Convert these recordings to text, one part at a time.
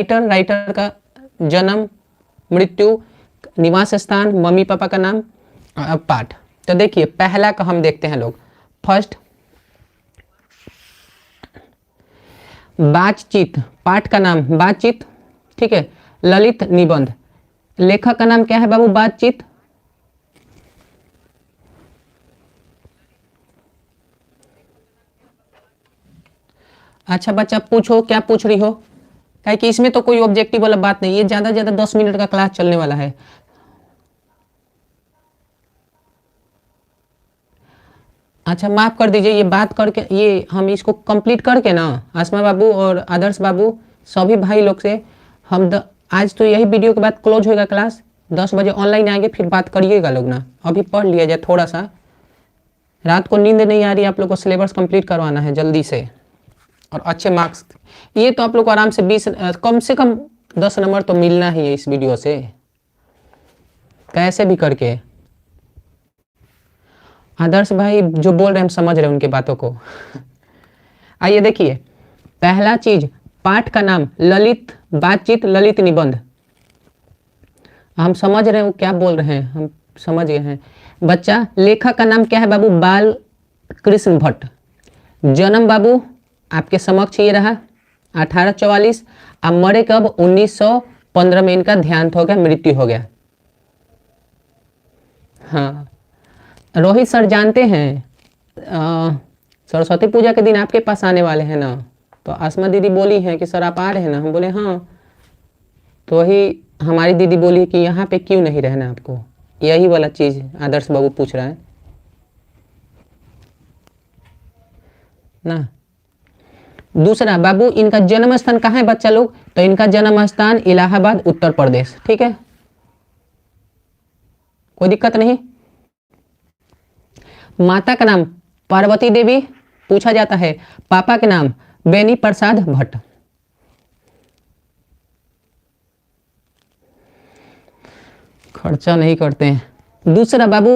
Writer, writer का जन्म, मृत्यु, निवास स्थान, मम्मी पापा का नाम, पाठ। तो देखिए पहला का हम देखते हैं लोग। फर्स्ट, बातचीत, पाठ का नाम बातचीत, ठीक है। ललित निबंध, लेखक का नाम क्या है बाबू? बातचीत। अच्छा बच्चा पूछो, क्या पूछ रही हो? क्या कि इसमें तो कोई ऑब्जेक्टिव वाला बात नहीं, ये ज्यादा से ज्यादा 10 मिनट का क्लास चलने वाला है। अच्छा माफ कर दीजिए, ये बात करके, ये हम इसको कंप्लीट करके ना आसमा बाबू और आदर्श बाबू सभी भाई लोग से हम आज तो यही वीडियो के बाद क्लोज होगा क्लास। 10 बजे ऑनलाइन आएंगे, फिर बात करिएगा लोग ना। अभी पढ़ लिया जाए थोड़ा सा, रात को नींद नहीं आ रही, आप लोग को सिलेबस कंप्लीट करवाना है जल्दी से और अच्छे मार्क्स। ये तो आप लोग को आराम से 20 कम से कम 10 नंबर तो मिलना ही है इस वीडियो से, कैसे भी करके। आदर्श भाई जो बोल रहे हैं हम समझ रहे हैं उनके बातों को। आइए देखिए, पहला चीज, पाठ का नाम ललित, बातचीत, ललित निबंध। हम समझ रहे हैं वो क्या बोल रहे हैं, हम समझ गए हैं। बच्चा, लेखक का नाम क्या है बाबू? बाल कृष्ण भट्ट। जन्म बाबू आपके समक्ष ये रहा 1844। अब मरे कब? 1915 में इनका देहांत हो गया, मृत्यु हो गया। हाँ रोहित सर जानते हैं सरस्वती पूजा के दिन आपके पास आने वाले हैं ना, तो आसमा दीदी बोली हैं कि सर आप आ रहे हैं ना, हम बोले हाँ। तो वही हमारी दीदी बोली कि यहाँ पे क्यों नहीं रहना आपको, यही वाला चीज़ आदर्श बाबू पूछ रहा है ना। दूसरा बाबू, इनका जन्म स्थान कहाँ है बच्चा लोग? तो इनका जन्म स्थान इलाहाबाद, उत्तर प्रदेश, ठीक है, कोई दिक्कत नहीं। माता का नाम पार्वती देवी पूछा जाता है, पापा के नाम बेनी प्रसाद भट्ट। खर्चा नहीं करते हैं। दूसरा बाबू,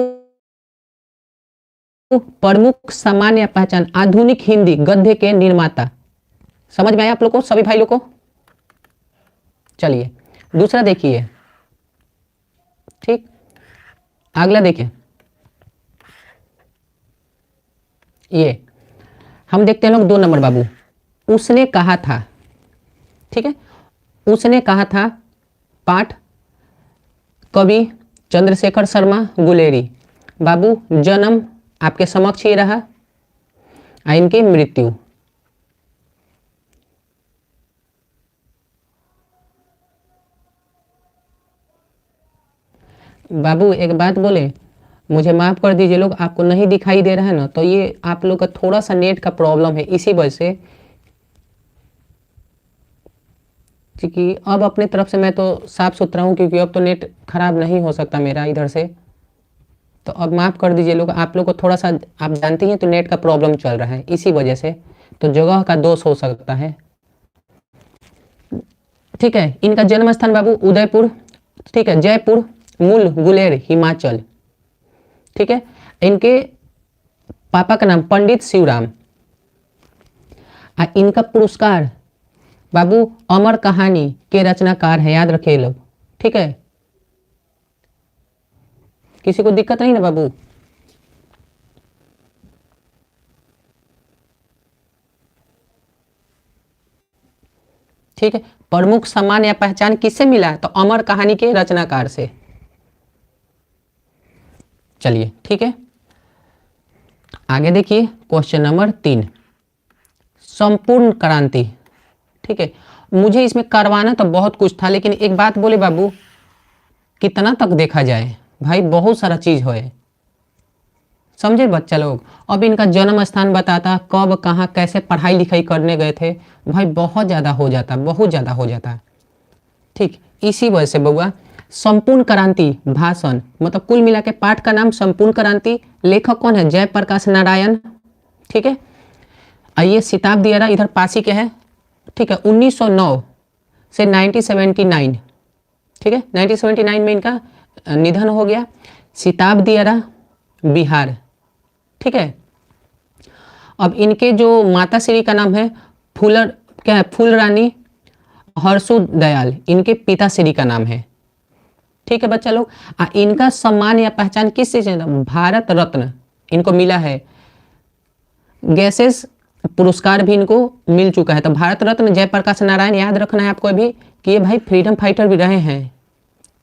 प्रमुख सामान्य पहचान, आधुनिक हिंदी गद्य के निर्माता। समझ में आया आप लोग को, सभी भाई लोग को? चलिए दूसरा देखिए, ठीक। अगला देखिए, ये हम देखते हैं लोग 2 नंबर बाबू, उसने कहा था, ठीक है। उसने कहा था, पाठ कवि चंद्रशेखर शर्मा गुलेरी। बाबू जन्म आपके समक्ष ही रहा, इनकी मृत्यु। बाबू एक बात बोले, मुझे माफ कर दीजिए लोग, आपको नहीं दिखाई दे रहा है ना, तो ये आप लोग का थोड़ा सा नेट का प्रॉब्लम है, इसी वजह से। क्योंकि अब अपनी तरफ से मैं तो साफ सुथरा हूँ, क्योंकि अब तो नेट खराब नहीं हो सकता मेरा इधर से, तो अब माफ़ कर दीजिए लोग, आप लोग को थोड़ा सा, आप जानती हैं तो नेट का प्रॉब्लम चल रहा है, इसी वजह से तो जगह का दोष हो सकता है, ठीक है। इनका जन्म स्थान बाबू उदयपुर, ठीक है, जयपुर, मूल गुलेर हिमाचल, ठीक है। इनके पापा का नाम पंडित शिवराम। इनका पुरस्कार बाबू अमर कहानी के रचनाकार है, याद रखिए लोग, ठीक है। किसी को दिक्कत नहीं ना बाबू? ठीक है, प्रमुख सम्मान या पहचान किससे मिला है? तो अमर कहानी के रचनाकार से। चलिए ठीक है, आगे देखिए क्वेश्चन नंबर 3, संपूर्ण क्रांति, ठीक है। मुझे इसमें करवाना तो बहुत कुछ था, लेकिन एक बात बोले बाबू, कितना तक देखा जाए भाई, बहुत सारा चीज है, समझे बच्चा लोग। अब इनका जन्म स्थान बताता, कब कहाँ कैसे पढ़ाई लिखाई करने गए थे, भाई बहुत ज़्यादा हो जाता, बहुत ज़्यादा हो जाता, ठीक। इसी वजह से बउआ संपूर्ण क्रांति भाषण, मतलब कुल मिला के पाठ का नाम संपूर्ण क्रांति। लेखक कौन है? जयप्रकाश नारायण, ठीक है। आइए शताब्दी एरा इधर पासी के है, ठीक है, 1909 से 1979, ठीक है, 1979 में इनका निधन हो गया। शताब्दी एरा बिहार, ठीक है। अब इनके जो माता श्री का नाम है फूलर, क्या है, फूल रानी हर्षु दयाल इनके पिताश्री का नाम है। ठीक है बच्चा लोग, इनका सम्मान या पहचान किस चीज से? भारत रत्न इनको मिला है। गैसेस पुरस्कार भी इनको मिल चुका है। तो भारत रत्न जयप्रकाश नारायण, याद रखना है आपको भी कि ये भाई फ्रीडम फाइटर भी रहे हैं।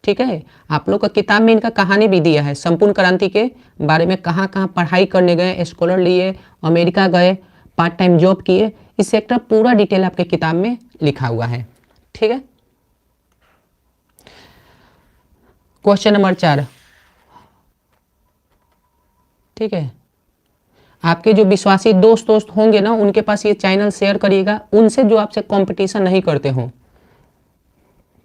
ठीक है, आप लोग का किताब में इनका कहानी भी दिया है, संपूर्ण क्रांति के बारे में, कहाँ कहाँ पढ़ाई करने गए, स्कॉलर लिए, अमेरिका गए, पार्ट टाइम जॉब किए, इस सेक्टर पूरा डिटेल आपके किताब में लिखा हुआ है। ठीक है, क्वेश्चन नंबर 4। ठीक है, आपके जो विश्वासी दोस्त होंगे ना, उनके पास ये चैनल शेयर करिएगा, उनसे जो आपसे कंपटीशन नहीं करते हो।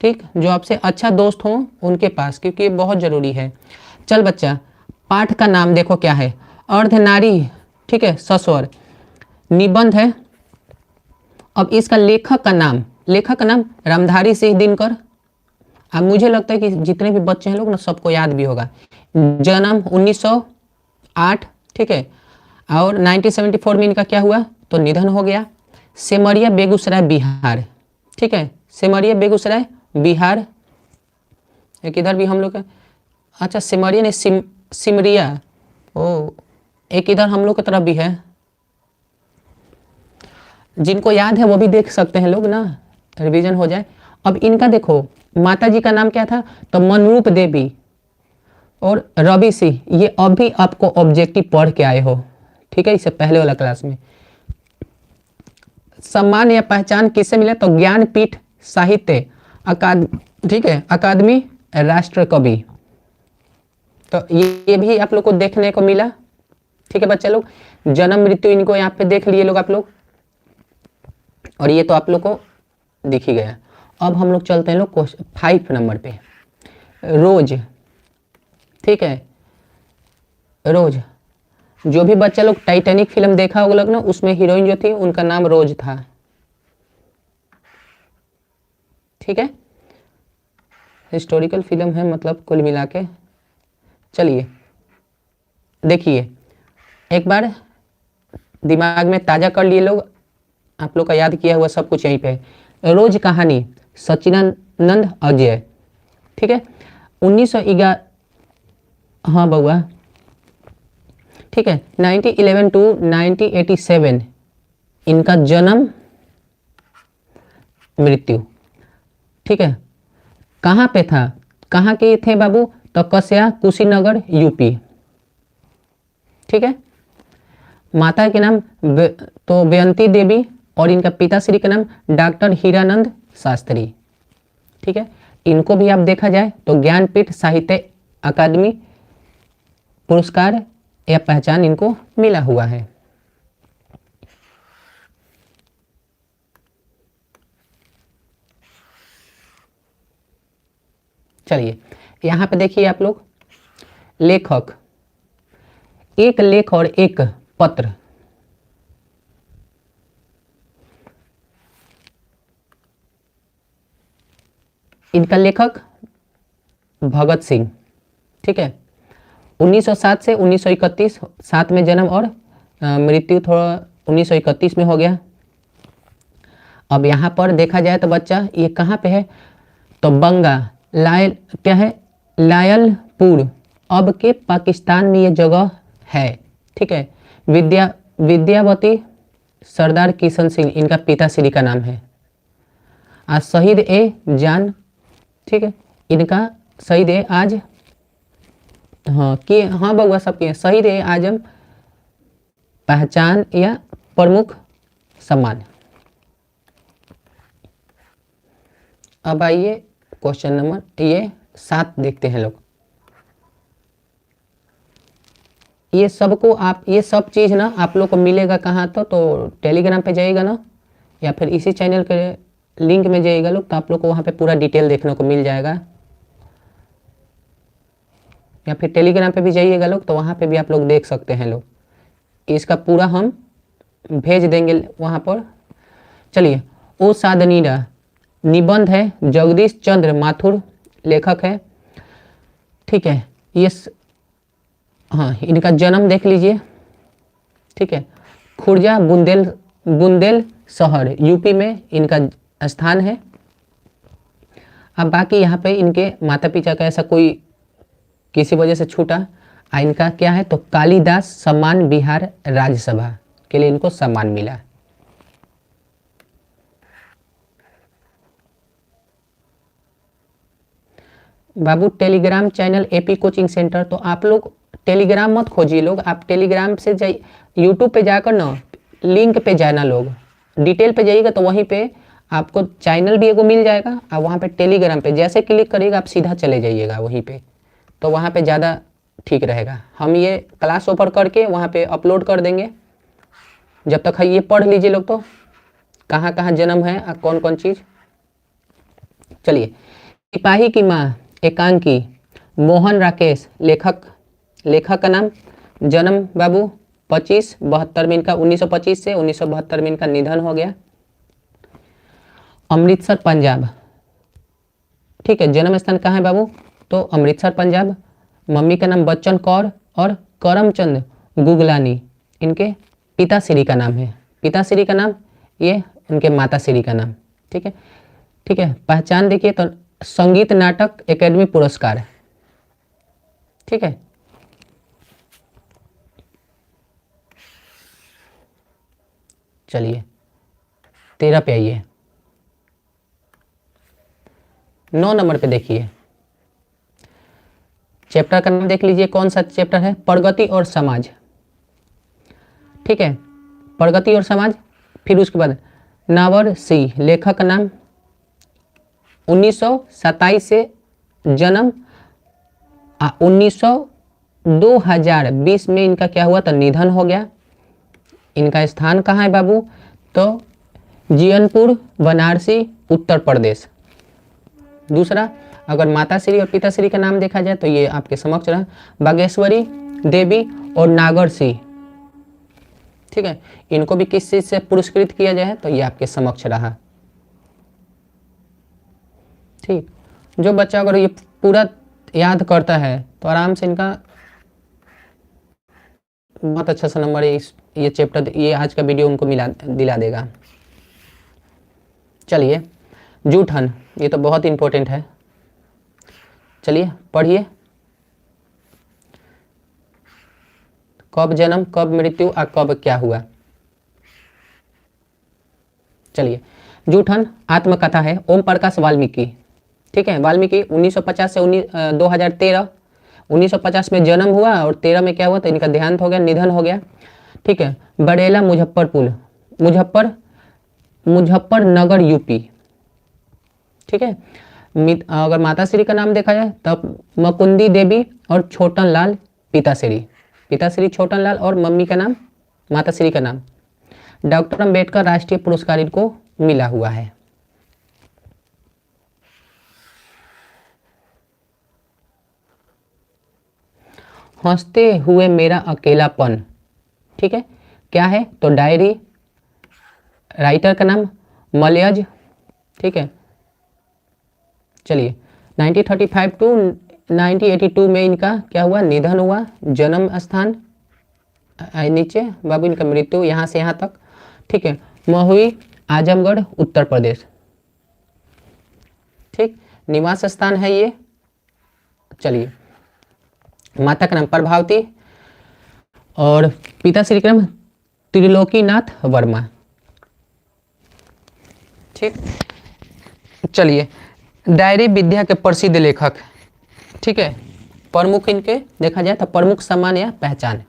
ठीक, जो आपसे अच्छा दोस्त हो उनके पास, क्योंकि ये बहुत जरूरी है। चल बच्चा, पाठ का नाम देखो क्या है, अर्धनारी। ठीक है, सस्वर निबंध है। अब इसका लेखक का नाम रामधारी सिंह दिनकर। अब मुझे लगता है कि जितने भी बच्चे हैं लोग ना, सबको याद भी होगा। जन्म 1908। ठीक है, और 1974 में इनका क्या हुआ, तो निधन हो गया। सेमरिया बेगूसराय बिहार। ठीक है, सेमरिया बेगूसराय बिहार। एक इधर भी हम लोग का, अच्छा सिमरिया ने सिमरिया, ओ एक इधर हम लोग की तरफ भी है। जिनको याद है वो भी देख सकते हैं लोग ना, रिवीजन हो जाए। अब इनका देखो, माता जी का नाम क्या था, तो मनरूप देवी और रवि सिंह। ये अभी आपको ऑब्जेक्टिव पढ़ के आए हो। ठीक है, इससे पहले वाला क्लास में। सम्मान या पहचान किससे मिला, तो ज्ञानपीठ साहित्य अकादमी। ठीक है, अकादमी राष्ट्र कवि। तो ये भी आप लोग को देखने को मिला। ठीक है बच्चे लोग, जन्म मृत्यु इनको यहाँ पे देख लिए लोग आप लोग, और ये तो आप लोग को दिख ही गया। अब हम लोग चलते हैं लोग क्वेश्चन 5 नंबर पे, रोज। ठीक है, रोज, जो भी बच्चा लोग टाइटैनिक फिल्म देखा होगा लोग ना, उसमें हीरोइन जो थी उनका नाम रोज था। ठीक है, हिस्टोरिकल फिल्म है, मतलब कुल मिला के। चलिए देखिए, एक बार दिमाग में ताजा कर लिए लोग, आप लोग का याद किया हुआ सब कुछ यहीं पे है। रोज कहानी, सच्चिदानंद अजय। ठीक है, 1911, हाँ बउआ, ठीक है, 1911 टू 1987 इनका जन्म मृत्यु। ठीक है, कहाँ पे था, कहाँ के थे बाबू, तो कस्या कुशीनगर यूपी। ठीक है, माता के नाम तो बेअंती देवी, और इनका पिताश्री का नाम डॉक्टर हीरानंद शास्त्री। ठीक है, इनको भी आप देखा जाए तो ज्ञानपीठ साहित्य अकादमी पुरस्कार या पहचान इनको मिला हुआ है। चलिए यहाँ पे देखिए आप लोग, लेखक, एक लेख और एक पत्र। इनका लेखक भगत सिंह। ठीक है, 1907 से 1931, 7 में जन्म, और मृत्यु थोड़ा 1931 में हो गया। अब यहाँ पर देखा जाए तो बच्चा ये कहाँ पे है, तो बंगा लायल, क्या है, लायलपुर, अब के पाकिस्तान में ये जगह है। ठीक है, विद्यावती सरदार किशन सिंह इनका पिताश्री का नाम है। आज शहीद ए जान। ठीक है, इनका शहीद ए आज, हाँ कि हाँ बउआ सबके शहीद ए आजम पहचान या प्रमुख सम्मान। अब आइए क्वेश्चन नंबर ये 7 देखते हैं लोग। ये सबको आप, ये सब चीज़ ना आप लोग को मिलेगा कहाँ, तो टेलीग्राम पे जाइएगा ना, या फिर इसी चैनल के लिंक में जाइएगा लोग, तो आप लोग को वहाँ पे पूरा डिटेल देखने को मिल जाएगा। या फिर टेलीग्राम पे भी जाइएगा लोग, तो वहाँ पे भी आप लोग देख सकते हैं लोग, इसका पूरा हम भेज देंगे वहाँ पर। चलिए, ओ सादनीरा निबंध है, जगदीश चंद्र माथुर लेखक है। ठीक है, ये हाँ इनका जन्म देख लीजिए। ठीक है, खुर्जा बुंदेल शहर यूपी में इनका स्थान है। अब बाकी यहाँ पे इनके माता पिता का ऐसा कोई किसी वजह से छूटा, इनका क्या है तो कालिदास सम्मान बिहार राज्यसभा के लिए इनको सम्मान मिला। बाबू Telegram channel AP coaching centre, तो आप लोग टेलीग्राम मत खोजिए लोग, आप टेलीग्राम से जाइए, यूट्यूब पे जाकर ना लिंक पे जाना, लोग डिटेल पे जाइएगा तो वहीं पे आपको चैनल भी एगो मिल जाएगा, और वहाँ पे टेलीग्राम पे जैसे क्लिक करिएगा आप सीधा चले जाइएगा वहीं पे, तो वहाँ पे ज़्यादा ठीक रहेगा। हम ये क्लास ओवर करके वहाँ पे अपलोड कर देंगे, जब तक है ये पढ़ लीजिए लोग, तो कहाँ कहाँ जन्म है और कौन कौन चीज़। चलिए, सिपाही की माँ एकांकी, मोहन राकेश लेखक का नाम, जन्म बाबू 2572 में इनका, 1925 से 1972 में इनका निधन हो गया। अमृतसर पंजाब, ठीक है, जन्म स्थान कहाँ है बाबू तो अमृतसर पंजाब। मम्मी का नाम बच्चन कौर और करमचंद गुगलानी इनके पिताश्री का नाम है, पिताश्री का नाम, ये उनके माताश्री का नाम। ठीक है, ठीक है, पहचान देखिए तो संगीत नाटक एकेडमी पुरस्कार, ठीक है। चलिए 13 पे आइए, 9 नंबर पे देखिए, चैप्टर का नाम देख लीजिए, कौन सा चैप्टर है, प्रगति और समाज। ठीक है, प्रगति और समाज। फिर उसके बाद नावर सिंह, लेखक का नाम, 1927 से जन्म, 2020 में इनका क्या हुआ तो निधन हो गया। इनका स्थान कहाँ है बाबू तो जीयनपुर बनारसी उत्तर प्रदेश। दूसरा, अगर माताश्री और पिताश्री का नाम देखा जाए तो ये आपके समक्ष रहा, बागेश्वरी देवी और नागर सिंह। ठीक है, इनको भी किस चीज से पुरस्कृत किया जाए तो ये आपके समक्ष रहा। ठीक, जो बच्चा अगर ये पूरा याद करता है तो आराम से इनका बहुत अच्छा सा नंबर ये चैप्टर, ये आज का वीडियो उनको दिला देगा। चलिए, जूठन, ये तो बहुत इंपॉर्टेंट है, चलिए पढ़िए। कब जन्म, कब मृत्यु और कब क्या हुआ। चलिए, जूठन आत्मकथा है, ओम प्रकाश वाल्मीकि। ठीक है, वाल्मीकि 1950 से 2013, 1950 में जन्म हुआ और 13 में क्या हुआ तो इनका देहांत हो गया, निधन हो गया। ठीक है, बरेला मुजफ्फरपुर, मुजफ्फरनगर यूपी। ठीक है, अगर माताश्री का नाम देखा जाए तब मकुंदी देवी और छोटन लाल पिताश्री, पिताश्री छोटन लाल और मम्मी का नाम, माताश्री का नाम। डॉक्टर अंबेडकर राष्ट्रीय पुरस्कार इनको मिला हुआ है। हंसते हुए मेरा अकेलापन, ठीक है, क्या है तो डायरी, राइटर का नाम मलयज। ठीक है, चलिए 1935 टू 1982 में इनका क्या हुआ निधन हुआ। जन्म स्थान नीचे बाबू, इनका मृत्यु यहाँ से यहाँ तक। ठीक है, महुई आजमगढ़ उत्तर प्रदेश। ठीक, निवास स्थान है ये। चलिए, माता का नाम प्रभावती और पिता श्री का नाम त्रिलोकीनाथ वर्मा। ठीक, चलिए, डायरी विद्या के प्रसिद्ध लेखक। ठीक है, प्रमुख इनके देखा जाए तो प्रमुख सम्मान या पहचान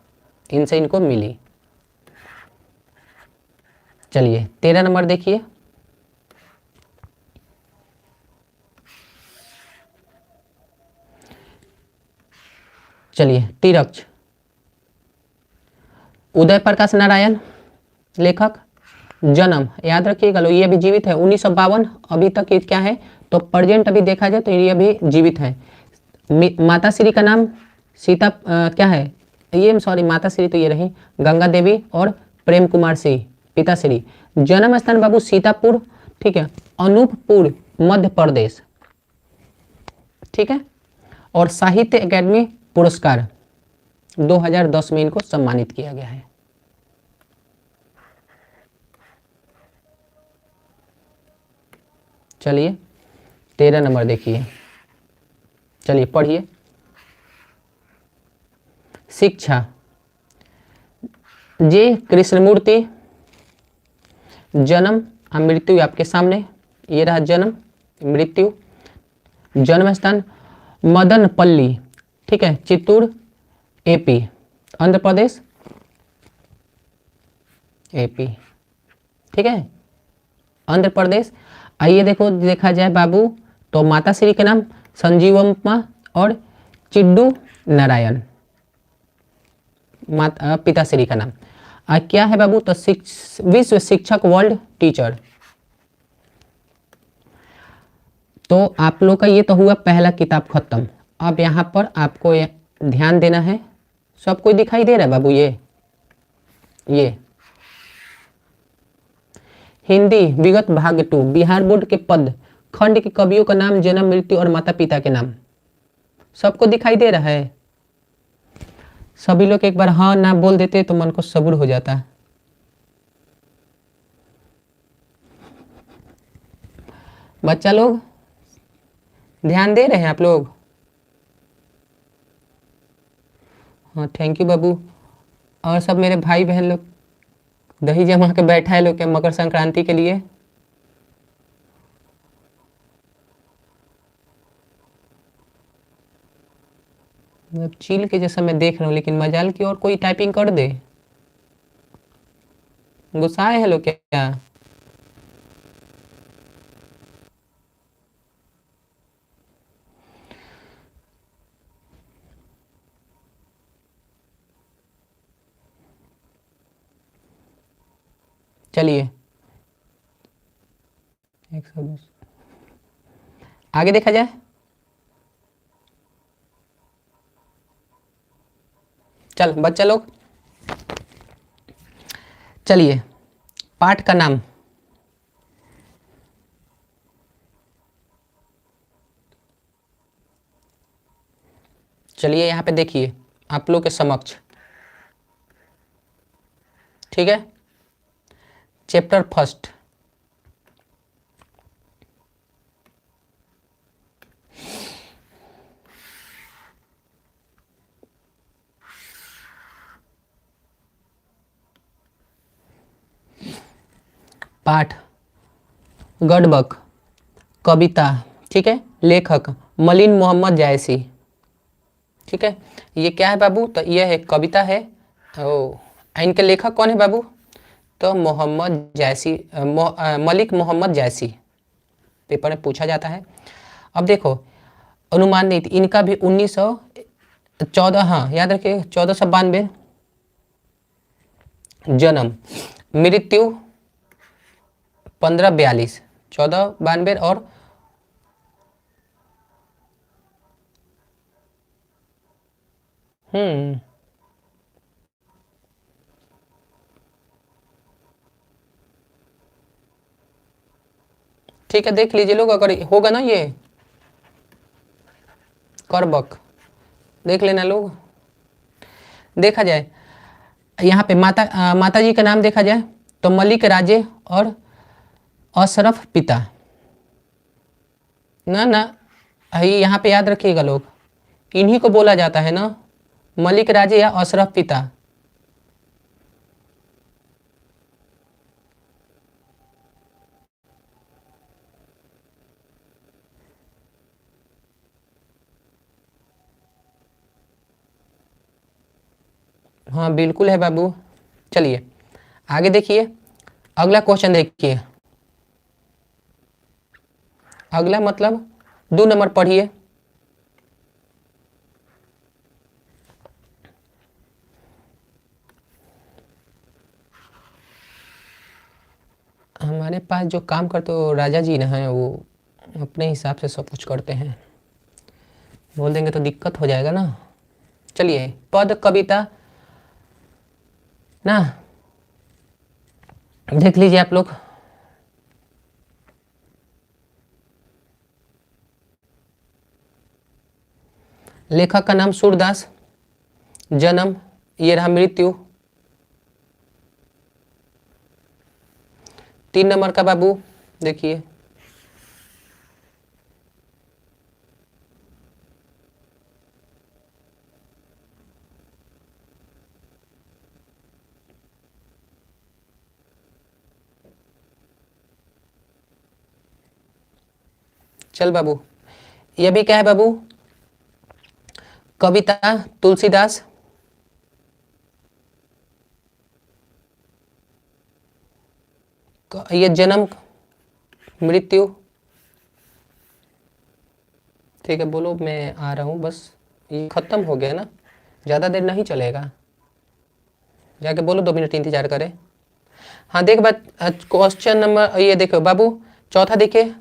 इनसे इनको मिली। चलिए 13 नंबर देखिए, चलिए तीरक्ष, उदय प्रकाश नारायण लेखक। जन्म याद रखिएगा लो, ये अभी जीवित है 1952, अभी तक ये क्या है तो प्रेजेंट अभी देखा जाए तो ये अभी जीवित है। माताश्री का नाम सीता क्या है ये, सॉरी माताश्री तो ये रही गंगा देवी और प्रेम कुमार सिंह पिताश्री। जन्म स्थान बाबू सीतापुर, ठीक है, अनूपपुर मध्य प्रदेश। ठीक है, और साहित्य अकादमी पुरस्कार 2010 में इनको सम्मानित किया गया है। चलिए 13 नंबर देखिए, चलिए पढ़िए। शिक्षा, जे कृष्णमूर्ति, जन्म मृत्यु आपके सामने, ये रहा जन्म मृत्यु। जन्म स्थान मदनपल्ली, ठीक है, चित्तूर एपी, आंध्र प्रदेश एपी, ठीक है, आंध्र प्रदेश। आइए देखो, देखा जाए बाबू तो माता श्री के नाम संजीवम्मा और चिड्डू नारायण, माता पिताश्री का नाम। क्या है बाबू तो विश्व शिक्षक वर्ल्ड टीचर। तो आप लोग का ये तो हुआ पहला किताब खत्म। अब यहाँ पर आपको ध्यान देना है, सब कोई दिखाई दे रहा है बाबू, ये हिंदी विगत भाग 2, बिहार बोर्ड के पद खंड के कवियों का नाम, जन्म मृत्यु और माता पिता के नाम, सबको दिखाई दे रहा है। सभी लोग एक बार हाँ ना बोल देते तो मन को सब्र हो जाता। बच्चा लोग ध्यान दे रहे हैं आप लोग? हाँ थैंक यू बाबू। और सब मेरे भाई बहन लोग दही जमा के बैठा है लोग क्या मकर संक्रांति के लिए? चील के जैसा मैं देख रहा हूँ, लेकिन मजाल की और कोई टाइपिंग कर दे। गुस्साए है लोग क्या? चलिए आगे देखा जाए। चल बच्चा लोग, चलिए पाठ का नाम, चलिए यहाँ पे देखिए आप लोग के समक्ष, ठीक है, चैप्टर फर्स्ट, पाठ गढ़बक, कविता, ठीक है, लेखक मलिन मोहम्मद जायसी, ठीक है। ये क्या है बाबू तो ये है कविता है। ओ इनके लेखक कौन है बाबू तो मोहम्मद जायसी, मलिक मोहम्मद जायसी, पेपर में पूछा जाता है। अब देखो अनुमानित इनका भी 1914, हाँ याद रखिए 1492 जन्म, मृत्यु 1542, 1492 और ठीक है देख लीजिए लोग, अगर होगा ना ये करबक, देख लेना लोग। देखा जाए यहाँ पे माता जी का नाम देखा जाए तो मलिक राजे और अशरफ पिता, ना ना यहाँ पे याद रखिएगा लोग, इन्हीं को बोला जाता है ना मलिक राजे या अशरफ पिता। हाँ बिल्कुल है बाबू। चलिए आगे देखिए, अगला क्वेश्चन देखिए, अगला मतलब 2 नंबर पढ़िए। हमारे पास जो काम करते हो राजा जी ना है, वो अपने हिसाब से सब कुछ करते हैं, बोल देंगे तो दिक्कत हो जाएगा ना। चलिए पद कविता ना देख लीजिए आप लोग, लेखक का नाम सूरदास, जन्म ये रहा, मृत्यु 3 नंबर का बाबू देखिए, चल बाबू, ये भी क्या है बाबू? कविता तुलसीदास। ये जन्म मृत्यु। ठीक है, बोलो मैं आ रहा हूँ, बस ये खत्म हो गया ना, ज़्यादा देर नहीं चलेगा, जाके बोलो 2 मिनट इंतजार करें। हाँ देख बात, क्वेश्चन नंबर ये देखो बाबू, चौथा देखिए।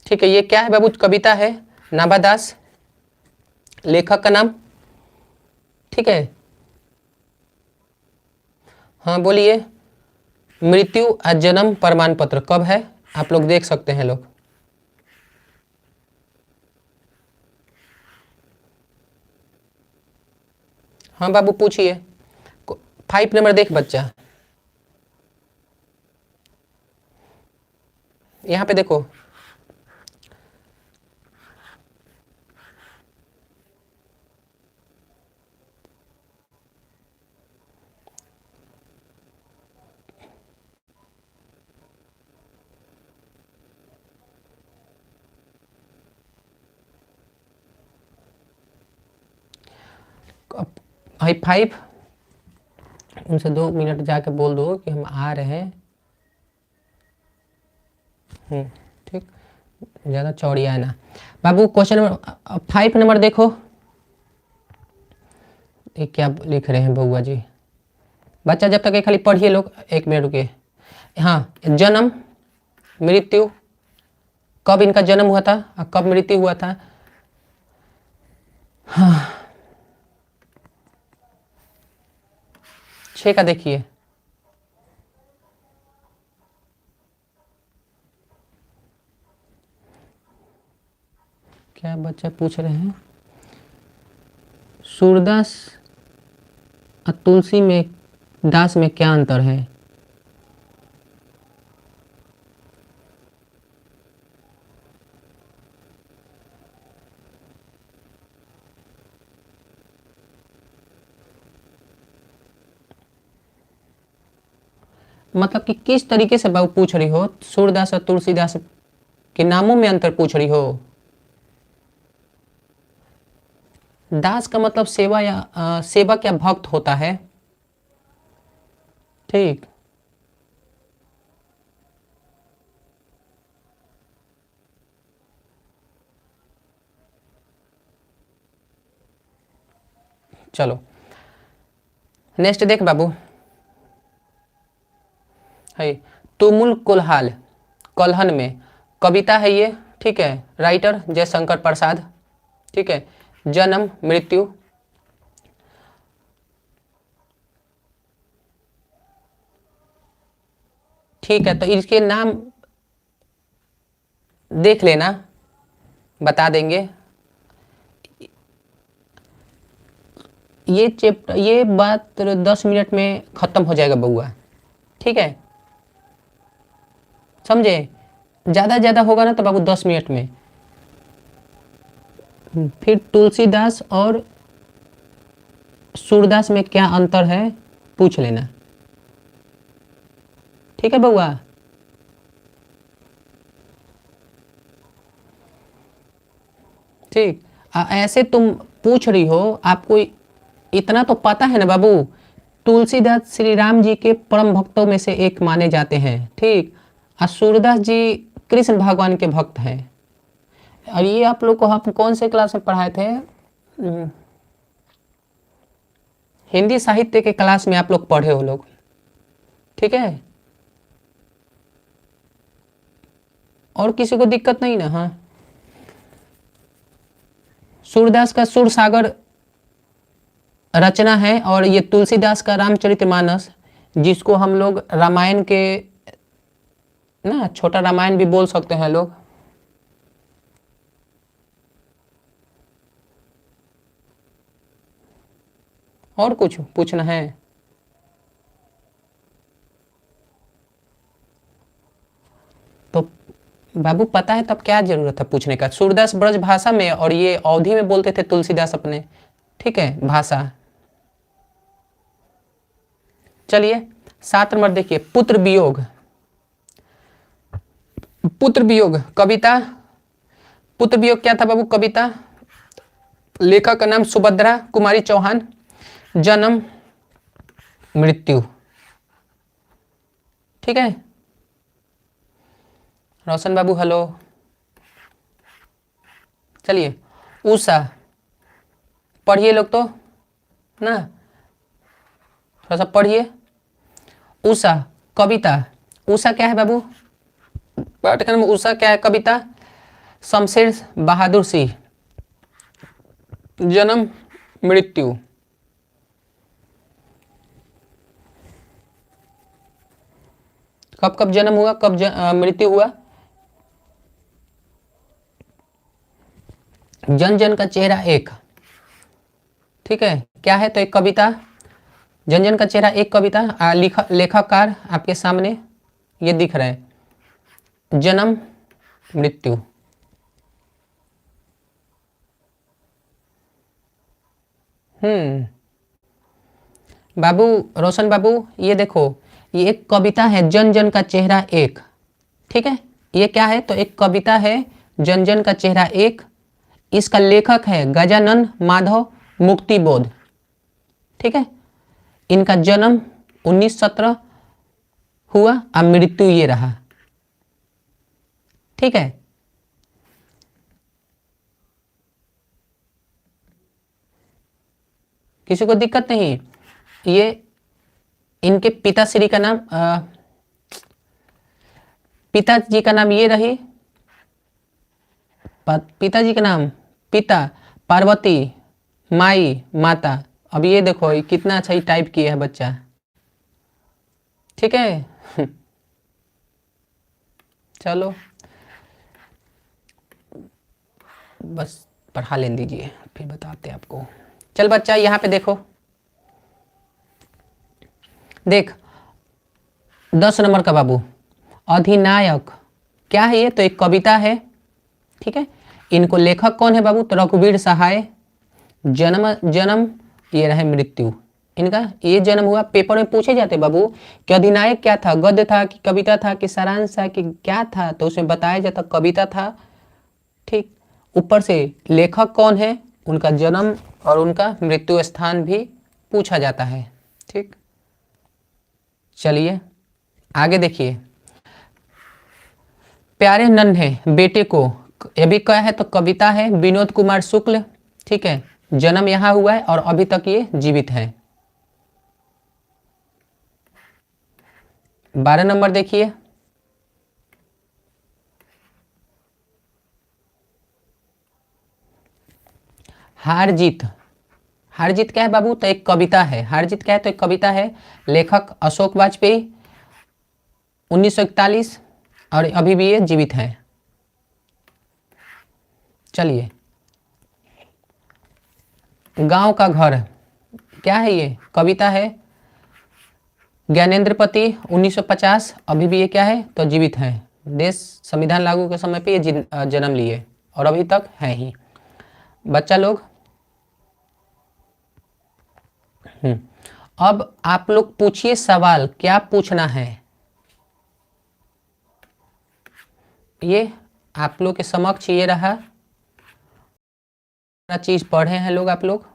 ठीक है, ये क्या है बाबू? कविता है, नाभादास लेखक का नाम। ठीक है, हाँ बोलिए। मृत्यु और जन्म प्रमाण पत्र कब है? आप लोग देख सकते हैं लोग। हाँ बाबू पूछिए। 5 नंबर देख बच्चा, यहाँ पे देखो। हाई 5, उनसे 2 मिनट जाके बोल दो कि हम आ रहे हैं। ठीक, ज़्यादा चौड़िया है ना बाबू। क्वेश्चन नंबर 5 नंबर देखो, ये क्या लिख रहे हैं बउआ जी? बच्चा जब तक ये खाली पढ़िए लोग, 1 मिनट रुकिए। हाँ, जन्म मृत्यु, कब इनका जन्म हुआ था और कब मृत्यु हुआ था? हाँ 6 का देखिए। क्या बच्चा पूछ रहे हैं? सूरदास और तुलसी में दास में क्या अंतर है? मतलब कि किस तरीके से बाबू पूछ रही हो? सूरदास और तुलसीदास के नामों में अंतर पूछ रही हो? दास का मतलब सेवा या सेवक या भक्त होता है। ठीक, चलो नेक्स्ट देख बाबू। है तुमुल कुल्हाल कलहन में, कविता है ये। ठीक है, राइटर जयशंकर प्रसाद। ठीक है, जन्म मृत्यु। ठीक है, तो इसके नाम देख लेना, बता देंगे। ये चैप्टर, ये बात 10 मिनट में खत्म हो जाएगा बउआ। ठीक है, समझे? ज़्यादा ज़्यादा होगा ना तो बाबू 10 मिनट में। फिर तुलसीदास और सूरदास में क्या अंतर है पूछ लेना। ठीक है बउआ? ठीक, ऐसे तुम पूछ रही हो, आपको इतना तो पता है ना बाबू, तुलसीदास श्री राम जी के परम भक्तों में से एक माने जाते हैं। ठीक, और सूरदास जी कृष्ण भगवान के भक्त हैं। और ये आप लोग को हम कौन से क्लास में पढ़ाए थे? हिंदी साहित्य के क्लास में आप लोग पढ़े हो लोग। ठीक है, और किसी को दिक्कत नहीं ना? हाँ, सूरदास का सुर सागर रचना है, और ये तुलसीदास का रामचरितमानस, जिसको हम लोग रामायण के ना छोटा रामायण भी बोल सकते हैं लोग। और कुछ पूछना है? तो बाबू पता है तब क्या जरूरत है पूछने का? सूरदास ब्रज भाषा में और ये अवधी में बोलते थे तुलसीदास अपने। ठीक है, भाषा। चलिए 7 नंबर देखिए, पुत्र वियोग। पुत्र वियोग कविता, पुत्र वियोग क्या था बाबू? कविता। लेखक का नाम सुभद्रा कुमारी चौहान। जन्म मृत्यु। ठीक है रोशन बाबू, हेलो। चलिए उषा, पढ़िए लोग तो ना, थोड़ा सा पढ़िए। उषा कविता, उषा क्या है बाबू? पाठ्यक्रम में उषा क्या है? कविता। शमशेर बहादुर सिंह। जन्म मृत्यु। कब कब जन्म हुआ, कब मृत्यु हुआ? जन जन का चेहरा एक। ठीक है क्या है? तो एक कविता, जन जन का चेहरा एक कविता। लेखककार आपके सामने ये दिख रहा है। जन्म मृत्यु। बाबू रोशन बाबू, ये देखो, ये एक कविता है जन जन का चेहरा एक। ठीक है ये क्या है? तो एक कविता है जन जन का चेहरा एक। इसका लेखक है गजानन माधव मुक्तिबोध। ठीक है इनका जन्म 1917 हुआ और मृत्यु ये रहा। ठीक है किसी को दिक्कत नहीं? ये इनके पिताश्री का नाम, पिताजी का नाम ये रही, पिताजी का नाम पिता पार्वती, माई माता। अब ये देखो ये कितना अच्छा ही टाइप किया है बच्चा। ठीक है चलो बस पढ़ा लेने दीजिए फिर बताते हैं आपको। चल बच्चा यहाँ पे देखो, देख 10 नंबर का बाबू, अधिनायक क्या है? ये तो एक कविता है। ठीक है इनको लेखक कौन है बाबू? तो रघुवीर सहाय। जन्म जन्म ये रहे मृत्यु इनका। ये जन्म हुआ, पेपर में पूछे जाते बाबू कि अधिनायक क्या था, गद्य था कि कविता था कि सारांश था कि क्या था, तो उसमें बताया जाता कविता था। ठीक ऊपर से लेखक कौन है, उनका जन्म और उनका मृत्यु स्थान भी पूछा जाता है। ठीक चलिए आगे देखिए, प्यारे नन्हे बेटे को, ये भी क्या है? तो कविता है विनोद कुमार शुक्ल। ठीक है जन्म यहाँ हुआ है और अभी तक ये जीवित है। 12 नंबर देखिए, हार जीत। हार जीत क्या है बाबू? तो एक कविता है। हार जीत क्या है? तो एक कविता है। लेखक अशोक वाजपेयी, 1941 और अभी भी ये जीवित है। चलिए गांव का घर क्या है? ये कविता है। ज्ञानेंद्रपति 1950 अभी भी ये क्या है? तो जीवित है। देश संविधान लागू के समय पे ये जन्म लिए और अभी तक है ही। बच्चा लोग अब आप लोग पूछिए सवाल, क्या पूछना है? ये आप लोग के समक्ष ये रहा चीज पढ़े हैं लोग, आप लोग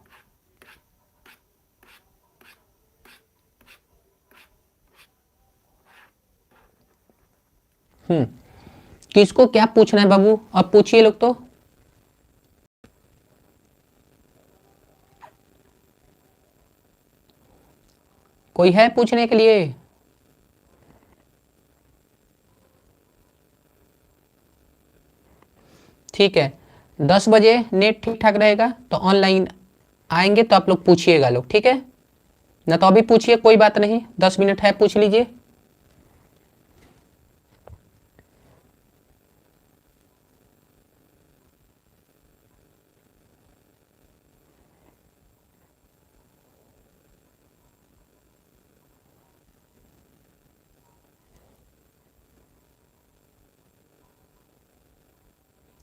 किसको क्या पूछना है बाबू? अब पूछिए लोग तो। कोई है पूछने के लिए? ठीक है 10 बजे नेट ठीक ठाक रहेगा तो ऑनलाइन आएंगे तो आप लोग पूछिएगा लोग। ठीक है ना? तो अभी पूछिए, कोई बात नहीं, 10 मिनट है, पूछ लीजिए।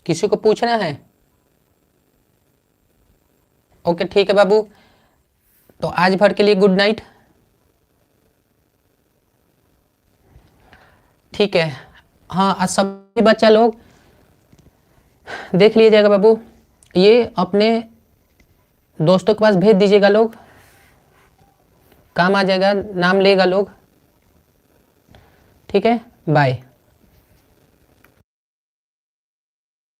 किसी को पूछना है? ओके ठीक है बाबू, तो आज भर के लिए गुड नाइट। ठीक है हाँ, आज सभी बच्चा लोग देख लीजिएगा बाबू, ये अपने दोस्तों के पास भेज दीजिएगा, लोग काम आ जाएगा, नाम लेगा लोग। ठीक है, बाय।